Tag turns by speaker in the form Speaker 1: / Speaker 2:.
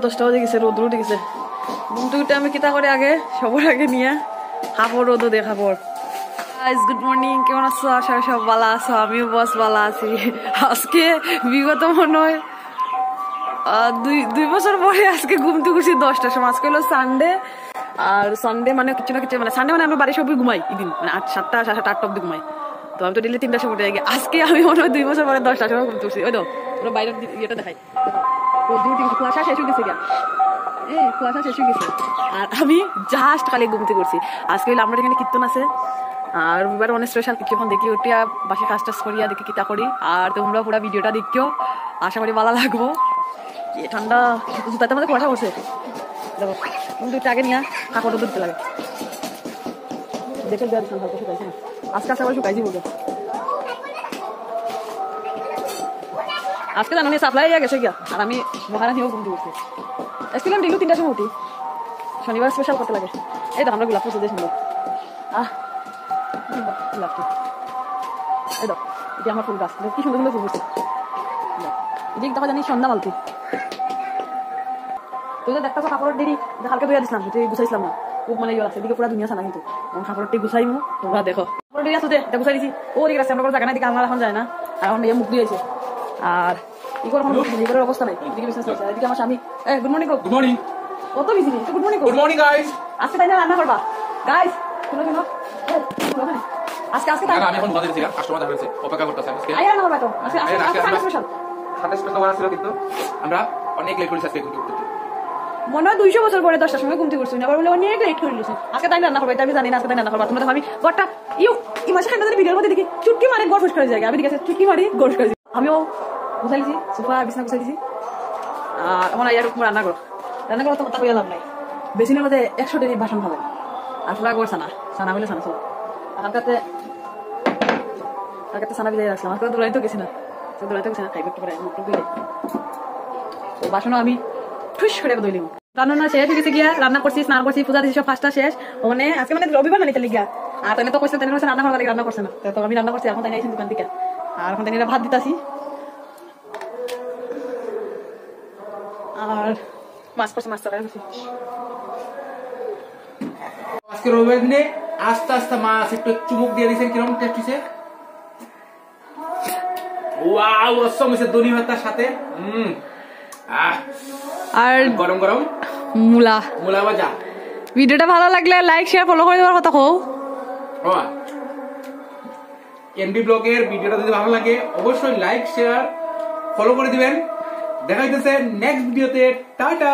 Speaker 1: 10টা বাজে গেছে, রোদ উঠে গেছে। ঘুমটুকুটা আমি কিতা করে আগে সবার আগে নিয়ে হাফর রোদও দেখা পড়। গুড মর্নিং, কেমন আছো? আশা করি সব ভালো আছো, আমিও বস ভালো আছি। আজকে বিগত মনে হয় 2 বছর পরে আজকে ঘুমতে ঘুরছি 10টার সময়। আজকে হলো সানডে, আর সানডে মানে কিছু না কিছু মানে সানডে মানে আমরা বাড়ি সবই ঘুমাই এদিন, মানে 7টা 8টা অব্দি ঘুমাই। তো আমি তো ডেলি 3টার সময় উঠে যাই। আজকে আমি মনে হয় 2 বছর পরে 10টার সময় ঘুমতে ঘুরছি। ওই তো ওরা বাইরের ইয়েটা দেখাই, কুয়াশা শেষ হয়ে গেছে গিয়া, কুয়াশা শেষ হয়ে গেছে। আর আমি জাস্ট খালি ঘুমতে করছি। আজকে হইলে আমরা এখানে কীর্তন আছে, আর রবিবার অনেক স্পেশাল কিছু এখন দেখি উঠিয়া বাকি কাজ টাজ করিয়া দেখি কিতা করি। আর তোমরা পুরো ভিডিওটা দেখিও, আশা করি ভালো লাগবো। ঠান্ডা জুতাতে আমাদের কুয়াশা বসে দেখো, কিন্তু আগে নিয়ে কাপড় ধরতে লাগে দেখে দেওয়া হালকা শুকাইছে না, আজকে আশা করি শুকাইছি বলবো। আজকে জানো সাপ্লাই হয়ে গেছে গিয়া, আর আমি মহারা নিয়েও ঘুমতে উঠছি। এসছিলাম ডিগ্রি 3টার সময় উঠি, শনিবার স্পেশাল করতে লাগে। এই তো আমরা গোলাপ ফুল দিয়ে সুন্দর, গোলাপটি এই তো এটি আমার ফুল গাছ, কি সুন্দর সুন্দর ফুল ফুটছে। এদিক দেখা জানি সন্ধ্যা মালতি, তুই তো দেখতেছো কাপড়ের দেরি হালকা ধুয়ে দিছিলাম, তুই গুছাইছিলাম না, খুব মানে ইয়ে লাগছে। এদিকে পুরো দুনিয়া ছানা, কিন্তু কাপড়টি গুছাইমু তোমরা দেখো। কাপড় দেরি আছে এটা গুছাই দিছি, ও দিকে আছে আমরা জায়গা না, দিকে আমার এখন যায় না, আর এখন মুখ দিয়েছে। আর ই করে কোনো অবস্থা নাই, এদিকে বিজনেস আছে। এদিকে আমার স্বামী, গুড মর্নিং। Good morning. কত বিজি নেই, good morning. Good morning guys. আজকে তাই না রান্না করবা গাইস? শুনো শুনো, আজকে আজকে আমি এখন বাজারে ছিলাম, কাস্টমার দেখা হয়েছে, অপেক্ষা করতেছে। আজকে আই রান্না করবা তো, আজকে আজকে স্পেশাল সাথে স্পেশাল বানা ছিল, কিন্তু আমরা অনেক লেট করেছি আজকে ঘুরতে ঘুরতে। মনে হয় 200 বছর পরে 10টার সময় ঘুমতে করছি না, আবার বলে অনেক লেট করে দিয়েছে। আজকে তাই রান্না করবা, এটা আমি জানি না। আজকে তাই রান্না করবা তোমরা। আমি গড়টা এই মাসে খান্ডাদের ভিডিওর মধ্যে দেখি চুটকি মারে গড় ফুস করে যায়, আমি দেখেছি চুটকি মারি গড় করে যায়। আমিও গুছাই দিছি, সোফা বিছনা গুছাই দিছি। আর আমার ইয়ার রান্না করো, রান্না করো তো কথা কইয়া লাভ নাই। বেসিনের মধ্যে 100 টি বাসন ভালো, আর পুরা গড় ছানা ছানা বলে ছানা সব। হালকাতে ছানা ভিজাই রাখলাম, আজকে দৌড়াইতে গেছি না, দৌড়াইতে গেছি না, খাই করতে পারে বাসনও আমি ঠুস করে দইলি। রান্না শেষ হয়ে গেছে গিয়া, রান্না করছি, স্নান করছি, পূজা দিছি, সব 5টা শেষ। মানে আজকে মানে রবিবার না নিতে গিয়া, আর তাই তো কইছেন তাই রান্না করার লাগে, রান্না করছে না, তো আমি রান্না করছি। এখন তাই আইছেন দোকান থেকে, আর এখন তাই ভাত দিতাছি, আর মাছ করছি, মাছ তরকারি করছি।
Speaker 2: আজকে রবিবার দিনে আস্তে আস্তে মাছ একটু চুমুক দিয়ে দিয়েছেন, কিরকম টেস্ট হয়েছে? ওয়াও, অসম হয়েছে দই ভাতার সাথে। আর গরম গরম
Speaker 1: মুলা
Speaker 2: ভাজা।
Speaker 1: ভিডিওটা ভালো লাগলে লাইক শেয়ার ফলো করে দেওয়ার কথা কও।
Speaker 2: এমবি ব্লগের ভিডিওটা যদি ভালো লাগে অবশ্যই লাইক শেয়ার ফলো করে দিবেন। দেখা হইতেছে নেক্সট ভিডিওতে। টাটা।